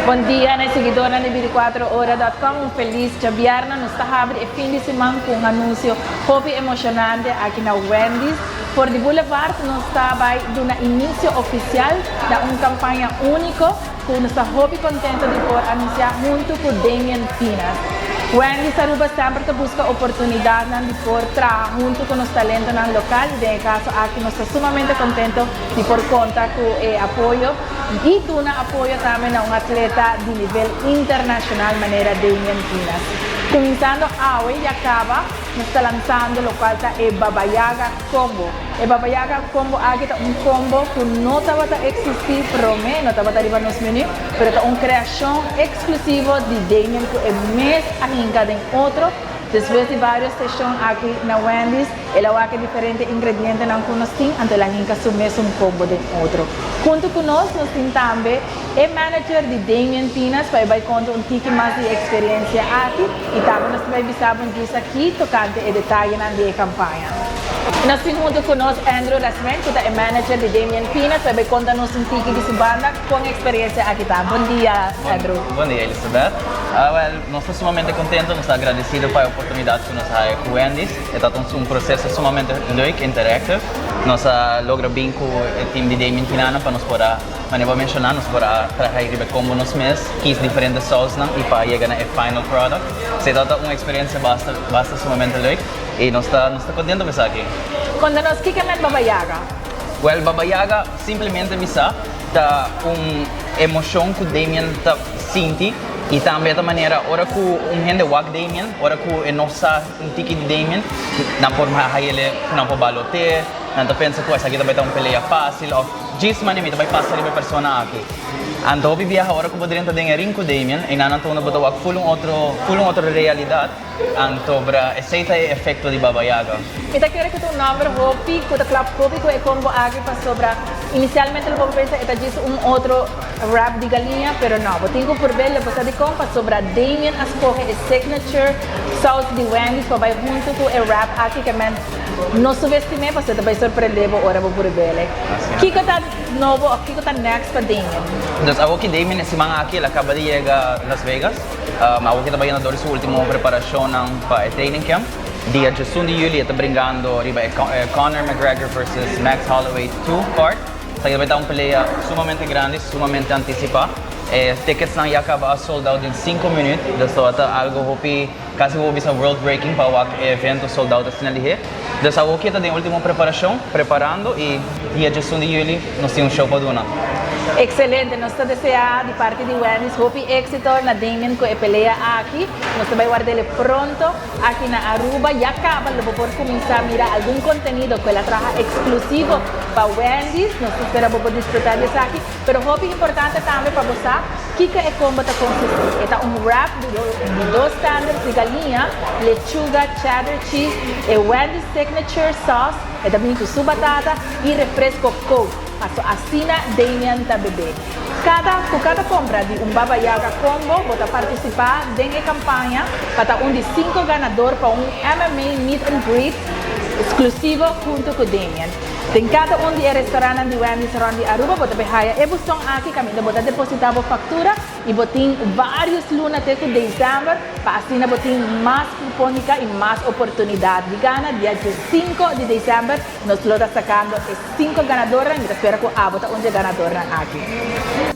Bom dia, né, seguidora de 24hora.com. Feliz dia viernes. Nós estamos abrindo fim de semana com um anúncio muito emocionante aqui na Wendy's. Por the Boulevard, nós estamos dando início oficial de uma campanha única que nós estamos muito contentes de poder anunciar junto com Damien Pinas. Wendy's Aruba sempre busca oportunidades de poder trabalhar junto com os talentos no local. De caso aqui, nós estamos sumamente contentos de poder contar com o apoio e dar apoio também a um atleta de nível internacional, maneira Damien Pinas. Começando hoje e acaba, nós estamos lançando o qual é Baba Yaga Combo. O Baba Yaga Combo aqui é combo que não estava a existir para mim, não estava a arribar nos menus, mas é uma criação exclusiva de Damien que é mais ainda de outro. Depois de várias sessões aqui na Wendy's, ela vai ter diferentes ingredientes não conhecem, então ela ainda assume um combo de outro. Junto com nós temos também o manager de Damien Pinas, que vai contar tique mais de experiência aqui, e também nós vamos visar disso aqui, tocante o detalhe da campanha. Nós temos junto com nós Andrew Lasmen, que é o manager de Damien Pinas, que vai contar-nos tique de sua banda com experiência aqui. Bom dia, Andrew. Bom dia, Elizabeth. Nós estamos sumamente contentes, nós estamos agradecidos pela oportunidade que nos dá com o Wendy's. É um processo sumamente leuk, interactivo. Nós logramos bem com o time de Damien Pinas para nos poder, como eu mencionar, nos poder trabalhar como nós mesmos, 15 diferentes sauces e para chegar no final product. Se trata uma experiência bastante sumamente leuk e nós estamos contentes de estar aqui. Conta-nos, o que é Baba Yaga? Well, Baba Yaga simplesmente bisa da emoção que o Damien sente e também da maneira ora que gente wag Damien, ora que nossa tiki de Damien, na forma a ele não pode baloter, não pensa que essa aqui vai ter uma peleia fácil, ou diz manimita vai passar a pessoa aqui. Então eu viaja ora que poderia ter ring com Damien e não então botar wag full outra realidade, então para aceita o efeito de Baba Yaga. Então quero que tu nome hopi, que o club hopi que é combo aqui para sobre inicialmente eu pensei que diz outro wrap de galinha, pero não. Eu tenho por ver você de compra sobre Damien escolhe a signature sauce de Wendy's que vai junto com o wrap aqui que não subestime, você vai surpreender agora por ver. O que está novo, o que está next para Damien? Então, aqui Damien esse man aqui, ele acaba de chegar a Las Vegas, mas aqui também na sua última preparação para o training camp. Dia 1 de julho está brincando Conor McGregor versus Max Holloway 2 part. Vai estar uma peleia sumamente grande, sumamente antecipada. Tickets não acaba sold out em 5 minutos. Então, algo que quase vou ver world breaking para o evento sold out assim ali. Então, aqui está em última preparação, preparando e dia 1 de julho nós temos um show para Duna. Excelente, nós estamos desejando de parte de Wendy's, hope êxito na Damien com a peleia aqui. Nós vamos guardar ele pronto aqui na Aruba e acaba, vamos começar a mirar algum conteúdo que ela traga exclusivo para Wendy's. Nós esperamos poder desfrutar disso aqui, mas hope importante também para você que é como está consistir. É um wrap de 2 standards de galinha, lechuga, cheddar cheese, e Wendy's signature sauce, é também com sua batata e refresco Coke. Assina Damien da bebê. Cada compra de Baba Yaga Combo, você participar da campanha para de 5 ganadores para MMA Meet and Greet exclusivo junto com Damien. Em cada de restaurantes de Wendy's de Aruba, você vai ter botão aqui, você depositar a fatura e botem vários lunas até dezembro, para assim botem mais cupônica e mais oportunidade de ganhar. Dia 5 de dezembro, nós estamos sacando 5 ganadores e espero que a bota ganadora aqui.